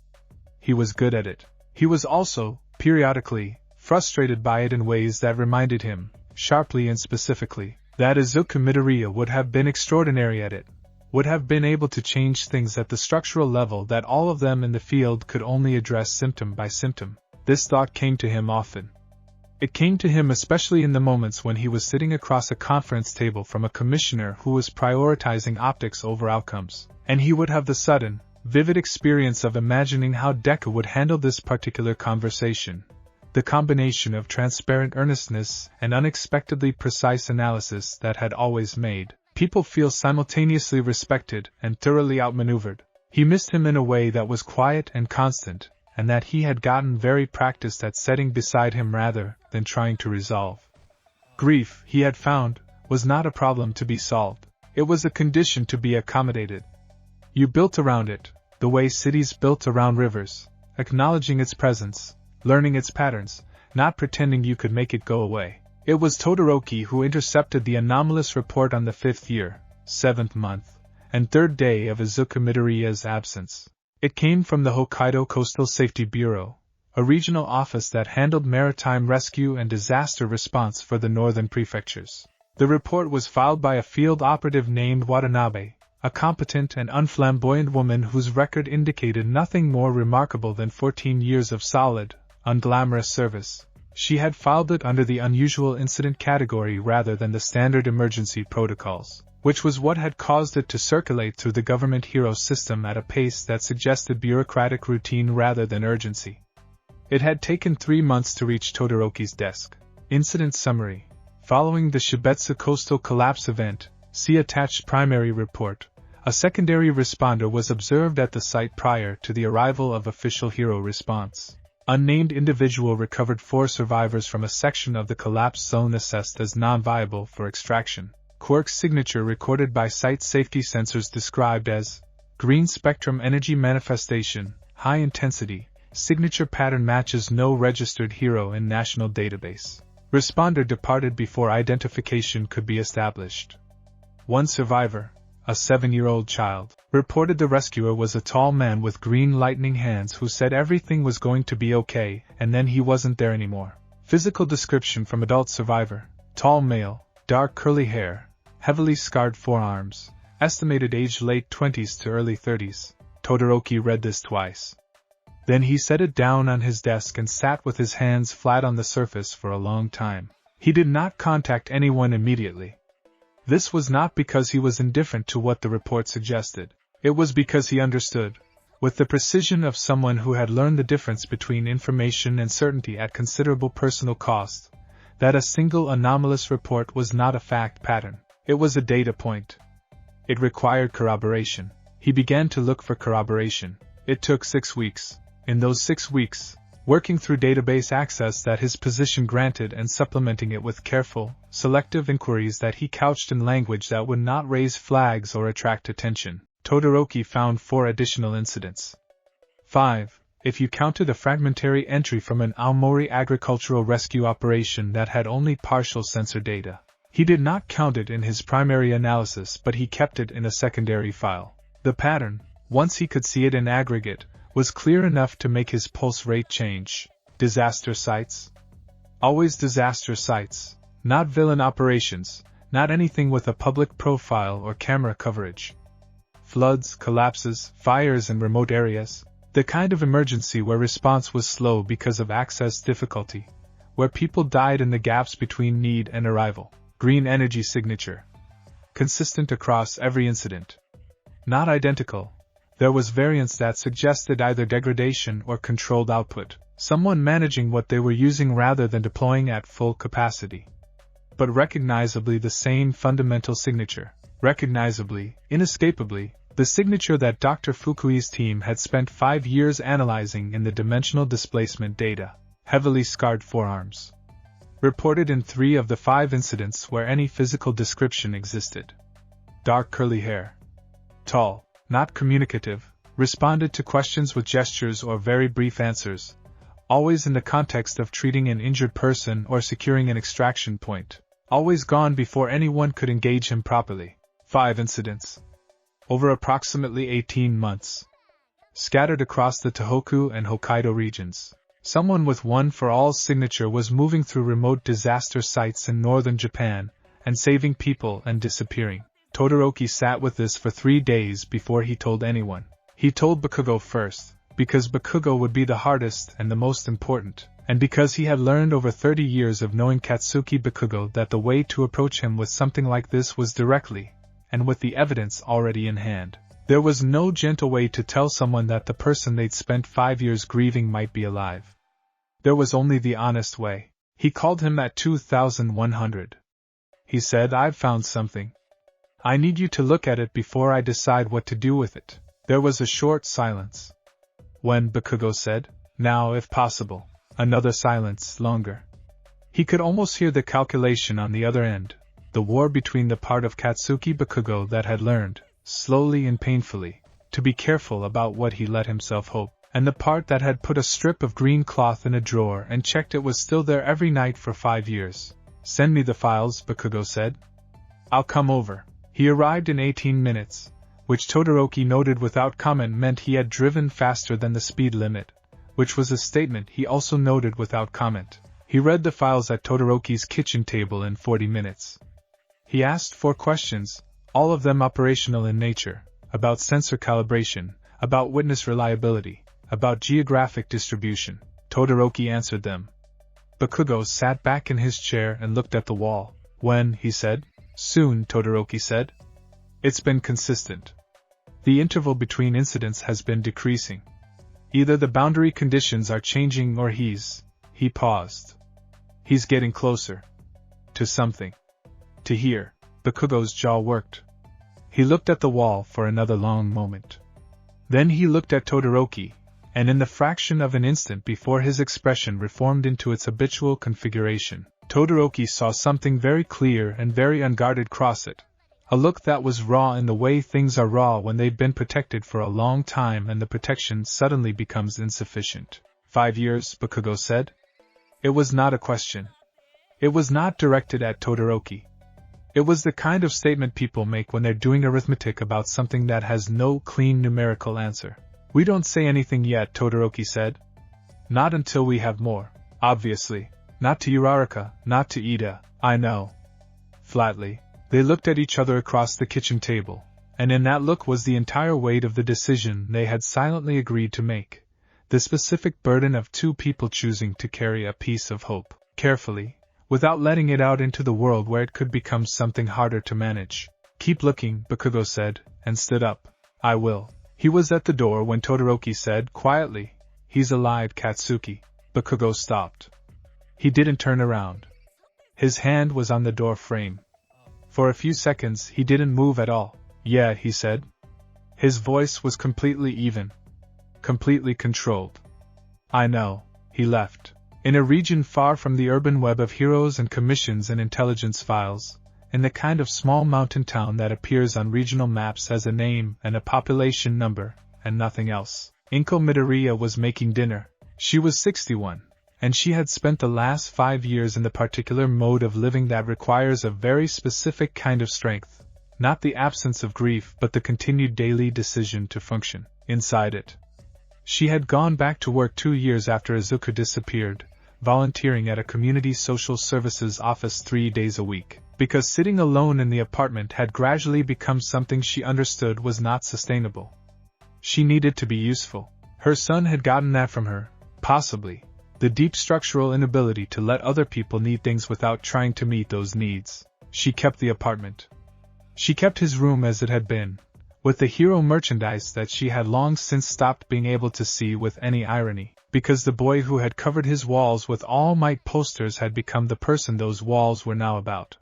He was good at it. He was also, periodically, frustrated by it in ways that reminded him, sharply and specifically, that Izuku Midoriya would have been extraordinary at it, would have been able to change things at the structural level that all of them in the field could only address symptom by symptom. This thought came to him often. It came to him especially in the moments when he was sitting across a conference table from a commissioner who was prioritizing optics over outcomes, and he would have the sudden, vivid experience of imagining how Deku would handle this particular conversation. The combination of transparent earnestness and unexpectedly precise analysis that had always made people feel simultaneously respected and thoroughly outmaneuvered. He missed him in a way that was quiet and constant, and that he had gotten very practiced at setting beside him rather than trying to resolve. Grief, he had found, was not a problem to be solved. It was a condition to be accommodated. You built around it, the way cities built around rivers, acknowledging its presence, learning its patterns, not pretending you could make it go away. It was Todoroki who intercepted the anomalous report on the 5th year, 7th month, and 3rd day of Izuku Midoriya's absence. It came from the Hokkaido Coastal Safety Bureau, a regional office that handled maritime rescue and disaster response for the northern prefectures. The report was filed by a field operative named Watanabe, a competent and unflamboyant woman whose record indicated nothing more remarkable than 14 years of solid, unglamorous service. She had filed it under the unusual incident category rather than the standard emergency protocols, which was what had caused it to circulate through the government hero system at a pace that suggested bureaucratic routine rather than urgency. It had taken 3 months to reach Todoroki's desk. Incident summary. Following the Shibetsu coastal collapse event, see attached primary report, a secondary responder was observed at the site prior to the arrival of official hero response. Unnamed individual recovered 4 survivors from a section of the collapse zone assessed as non-viable for extraction. Quirk's signature recorded by site safety sensors described as green spectrum energy manifestation, high intensity, signature pattern matches no registered hero in national database. Responder departed before identification could be established. 1 survivor, a 7-year-old child, reported the rescuer was a tall man with green lightning hands who said everything was going to be okay, and then he wasn't there anymore. Physical description from adult survivor, tall male, dark curly hair, heavily scarred forearms, estimated age late 20s to early 30s. Todoroki read this twice. Then he set it down on his desk and sat with his hands flat on the surface for a long time. He did not contact anyone immediately. This was not because he was indifferent to what the report suggested. It was because he understood, with the precision of someone who had learned the difference between information and certainty at considerable personal cost, that a single anomalous report was not a fact pattern. It was a data point. It required corroboration. He began to look for corroboration. It took 6 weeks. In those 6 weeks, working through database access that his position granted and supplementing it with careful, selective inquiries that he couched in language that would not raise flags or attract attention, Todoroki found 4 additional incidents. 5, if you counted a fragmentary entry from an Aomori agricultural rescue operation that had only partial sensor data. He did not count it in his primary analysis, but he kept it in a secondary file. The pattern, once he could see it in aggregate, was clear enough to make his pulse rate change. Disaster sites? Always disaster sites. Not villain operations, not anything with a public profile or camera coverage. Floods, collapses, fires in remote areas. The kind of emergency where response was slow because of access difficulty. Where people died in the gaps between need and arrival. Green energy signature. Consistent across every incident. Not identical. There was variance that suggested either degradation or controlled output, someone managing what they were using rather than deploying at full capacity. But recognizably the same fundamental signature. Recognizably, inescapably, the signature that Dr. Fukui's team had spent 5 years analyzing in the dimensional displacement data. Heavily scarred forearms. Reported in 3 of the 5 incidents where any physical description existed. Dark curly hair. Tall. Not communicative, responded to questions with gestures or very brief answers, always in the context of treating an injured person or securing an extraction point, always gone before anyone could engage him properly. 5 incidents. Over approximately 18 months. Scattered across the Tohoku and Hokkaido regions. Someone with one for all signature was moving through remote disaster sites in northern Japan, and saving people and disappearing. Todoroki sat with this for 3 days before he told anyone. He told Bakugo first, because Bakugo would be the hardest and the most important, and because he had learned over 30 years of knowing Katsuki Bakugo that the way to approach him with something like this was directly, and with the evidence already in hand. There was no gentle way to tell someone that the person they'd spent 5 years grieving might be alive. There was only the honest way. He called him at 2100. He said, "I've found something. I need you to look at it before I decide what to do with it." There was a short silence. When Bakugo said, "Now if possible," another silence, longer. He could almost hear the calculation on the other end, the war between the part of Katsuki Bakugo that had learned, slowly and painfully, to be careful about what he let himself hope, and the part that had put a strip of green cloth in a drawer and checked it was still there every night for 5 years. "Send me the files," Bakugo said. "I'll come over." He arrived in 18 minutes, which Todoroki noted without comment meant he had driven faster than the speed limit, which was a statement he also noted without comment. He read the files at Todoroki's kitchen table in 40 minutes. He asked 4 questions, all of them operational in nature, about sensor calibration, about witness reliability, about geographic distribution. Todoroki answered them. Bakugo sat back in his chair and looked at the wall. "When?" he said. "Soon," Todoroki said. "It's been consistent. The interval between incidents has been decreasing. Either the boundary conditions are changing or he paused. He's getting closer. To something. To here." Bakugo's jaw worked. He looked at the wall for another long moment. Then he looked at Todoroki, and in the fraction of an instant before his expression reformed into its habitual configuration, Todoroki saw something very clear and very unguarded cross it. A look that was raw in the way things are raw when they've been protected for a long time and the protection suddenly becomes insufficient. 5 years, Bakugo said. It was not a question. It was not directed at Todoroki. It was the kind of statement people make when they're doing arithmetic about something that has no clean numerical answer. "We don't say anything yet," Todoroki said. "Not until we have more, obviously. Not to Uraraka, not to Ida, I know." Flatly, they looked at each other across the kitchen table, and in that look was the entire weight of the decision they had silently agreed to make, the specific burden of 2 people choosing to carry a piece of hope. Carefully, without letting it out into the world where it could become something harder to manage. Keep looking, Bakugo said, and stood up. I will. He was at the door when Todoroki said quietly, He's alive, Katsuki. Bakugo stopped. He didn't turn around. His hand was on the door frame. For a few seconds he didn't move at all. Yeah, he said. His voice was completely even. Completely controlled. I know. He left. In a region far from the urban web of heroes and commissions and intelligence files, in the kind of small mountain town that appears on regional maps as a name and a population number, and nothing else, Izuku Midoriya was making dinner. She was 61, and she had spent the last 5 years in the particular mode of living that requires a very specific kind of strength, not the absence of grief but the continued daily decision to function inside it. She had gone back to work 2 years after Izuku disappeared, volunteering at a community social services office 3 days a week, because sitting alone in the apartment had gradually become something she understood was not sustainable. She needed to be useful. Her son had gotten that from her, possibly, the deep structural inability to let other people need things without trying to meet those needs. She kept the apartment. She kept his room as it had been, with the hero merchandise that she had long since stopped being able to see with any irony, because the boy who had covered his walls with All Might posters had become the person those walls were now about.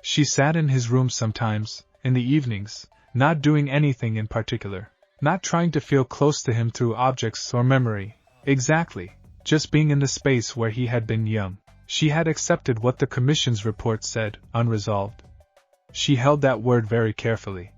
She sat in his room sometimes, in the evenings, not doing anything in particular, not trying to feel close to him through objects or memory, exactly, just being in the space where he had been young. She had accepted what the commission's report said, unresolved. She held that word very carefully.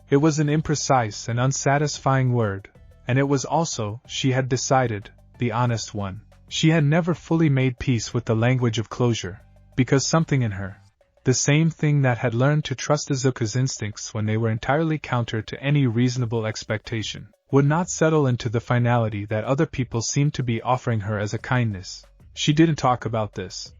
It was an imprecise and unsatisfying word, and it was also, she had decided, the honest one. She had never fully made peace with the language of closure, because something in her, the same thing that had learned to trust Izuku's instincts when they were entirely counter to any reasonable expectation, would not settle into the finality that other people seemed to be offering her as a kindness. She didn't talk about this.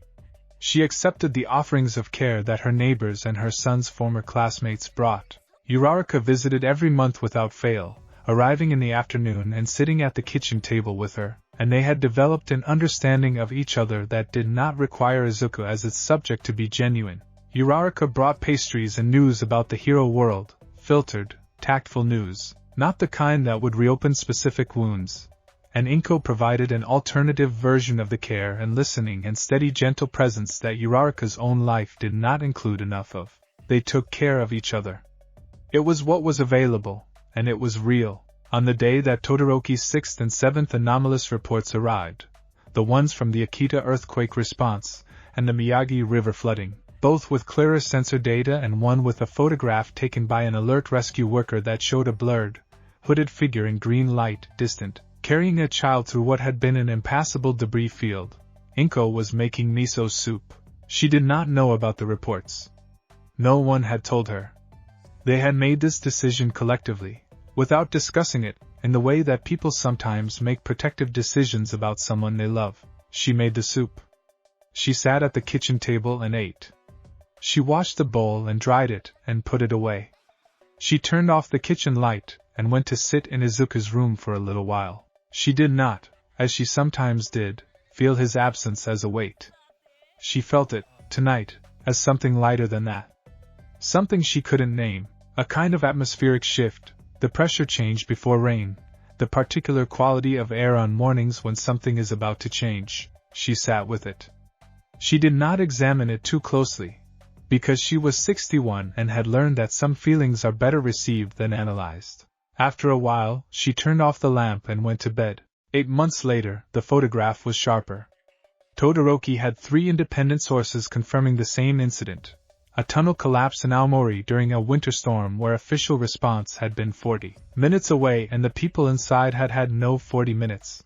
She accepted the offerings of care that her neighbors and her son's former classmates brought. Uraraka visited every month without fail, arriving in the afternoon and sitting at the kitchen table with her, and they had developed an understanding of each other that did not require Izuku as its subject to be genuine. Uraraka brought pastries and news about the hero world, filtered, tactful news, not the kind that would reopen specific wounds. And Inko provided an alternative version of the care and listening and steady gentle presence that Uraraka's own life did not include enough of. They took care of each other. It was what was available, and it was real. On the day that Todoroki's 6th and 7th anomalous reports arrived, the ones from the Akita earthquake response and the Miyagi River flooding, both with clearer sensor data and one with a photograph taken by an alert rescue worker that showed a blurred, hooded figure in green light, distant, carrying a child through what had been an impassable debris field. Inko was making miso soup. She did not know about the reports. No one had told her. They had made this decision collectively, without discussing it, in the way that people sometimes make protective decisions about someone they love. She made the soup. She sat at the kitchen table and ate. She washed the bowl and dried it and put it away. She turned off the kitchen light and went to sit in Izuku's room for a little while. She did not, as she sometimes did, feel his absence as a weight. She felt it, tonight, as something lighter than that. Something she couldn't name, a kind of atmospheric shift, the pressure change before rain, the particular quality of air on mornings when something is about to change. She sat with it. She did not examine it too closely, because she was 61 and had learned that some feelings are better received than analyzed. After a while, she turned off the lamp and went to bed. 8 months later, the photograph was sharper. Todoroki had 3 independent sources confirming the same incident. A tunnel collapse in Aomori during a winter storm where official response had been 40 minutes away and the people inside had had no 40 minutes.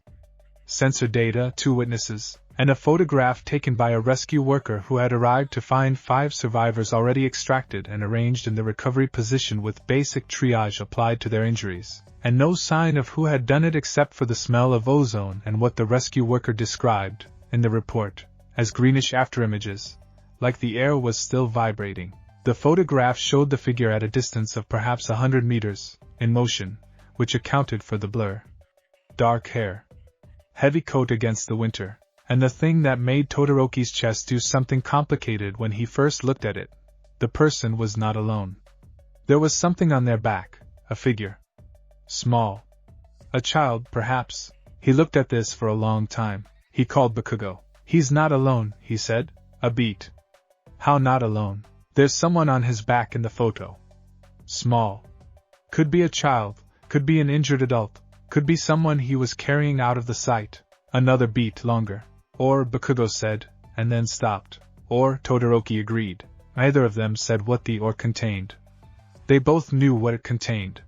Sensor data, 2 witnesses, and a photograph taken by a rescue worker who had arrived to find 5 survivors already extracted and arranged in the recovery position with basic triage applied to their injuries, and no sign of who had done it except for the smell of ozone and what the rescue worker described, in the report, as greenish afterimages, like the air was still vibrating. The photograph showed the figure at a distance of perhaps 100 meters, in motion, which accounted for the blur. Dark hair. Heavy coat against the winter. And the thing that made Todoroki's chest do something complicated when he first looked at it, the person was not alone. There was something on their back, a figure. Small. A child, perhaps. He looked at this for a long time. He called Bakugo. "He's not alone," he said. "A beat." "How not alone? There's someone on his back in the photo." Small. Could be a child, could be an injured adult, could be someone he was carrying out of the sight. Another beat longer. Or, Bakugo said, and then stopped. Or, Todoroki agreed. Neither of them said what the or contained. They both knew what it contained.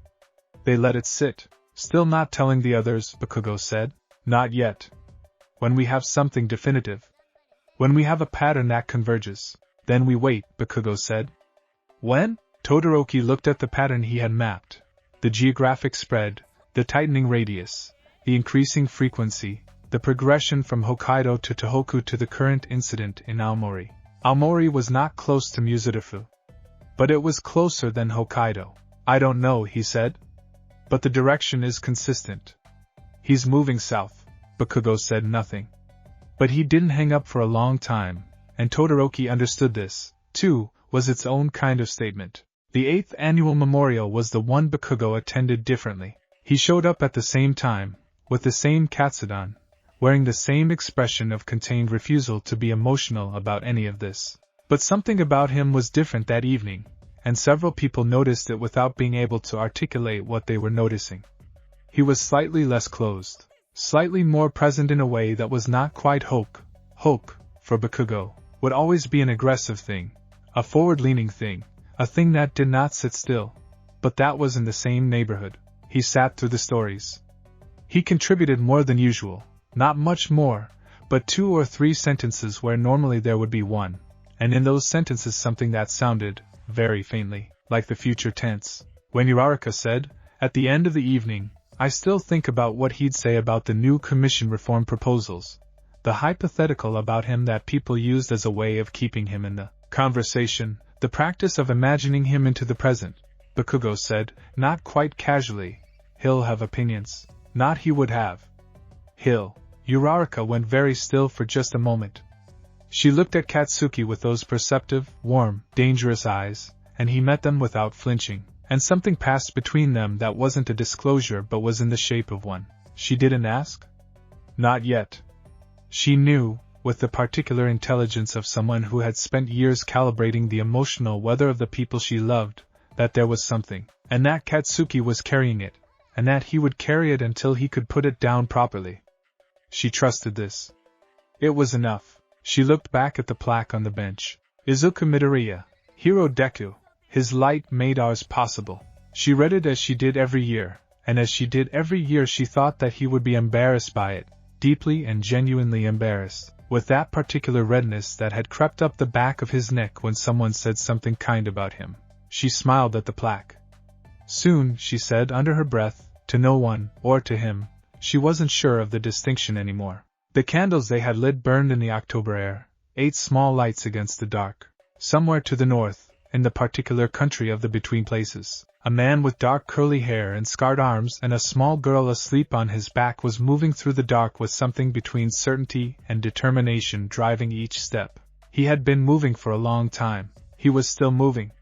They let it sit, still not telling the others, Bakugo said. "Not yet. When we have something definitive. When we have a pattern that converges, then we wait," Bakugo said. "When?" Todoroki looked at the pattern he had mapped. The geographic spread, the tightening radius, the increasing frequency, the progression from Hokkaido to Tohoku to the current incident in Aomori. Aomori was not close to Muzurifu. But it was closer than Hokkaido. "I don't know," he said. "But the direction is consistent." "He's moving south." Bakugo said nothing. But he didn't hang up for a long time, and Todoroki understood this, too, was its own kind of statement. The 8th annual memorial was the one Bakugo attended differently. He showed up at the same time, with the same katsudan, wearing the same expression of contained refusal to be emotional about any of this. But something about him was different that evening, and several people noticed it without being able to articulate what they were noticing. He was slightly less closed, slightly more present in a way that was not quite Hoke. Hoke, for Bakugo, would always be an aggressive thing, a forward-leaning thing, a thing that did not sit still. But that was in the same neighborhood. He sat through the stories. He contributed more than usual. Not much more, but 2 or 3 sentences where normally there would be one, and in those sentences something that sounded, very faintly, like the future tense. When Uraraka said, at the end of the evening, "I still think about what he'd say about the new commission reform proposals," the hypothetical about him that people used as a way of keeping him in the conversation, the practice of imagining him into the present, Bakugo said, not quite casually, "He'll have opinions." Not he would have. He'll. Uraraka went very still for just a moment. She looked at Katsuki with those perceptive, warm, dangerous eyes, and he met them without flinching, and something passed between them that wasn't a disclosure but was in the shape of one. She didn't ask? Not yet. She knew, with the particular intelligence of someone who had spent years calibrating the emotional weather of the people she loved, that there was something, and that Katsuki was carrying it, and that he would carry it until he could put it down properly. She trusted this. It was enough. She looked back at the plaque on the bench. Izuku Midoriya, Hero Deku, his light made ours possible. She read it as she did every year, and as she did every year she thought that he would be embarrassed by it, deeply and genuinely embarrassed, with that particular redness that had crept up the back of his neck when someone said something kind about him. She smiled at the plaque. Soon, she said under her breath, to no one, or to him. She wasn't sure of the distinction anymore. The candles they had lit burned in the October air, 8 small lights against the dark. Somewhere to the north, in the particular country of the between places, a man with dark curly hair and scarred arms and a small girl asleep on his back was moving through the dark with something between certainty and determination driving each step. He had been moving for a long time. He was still moving.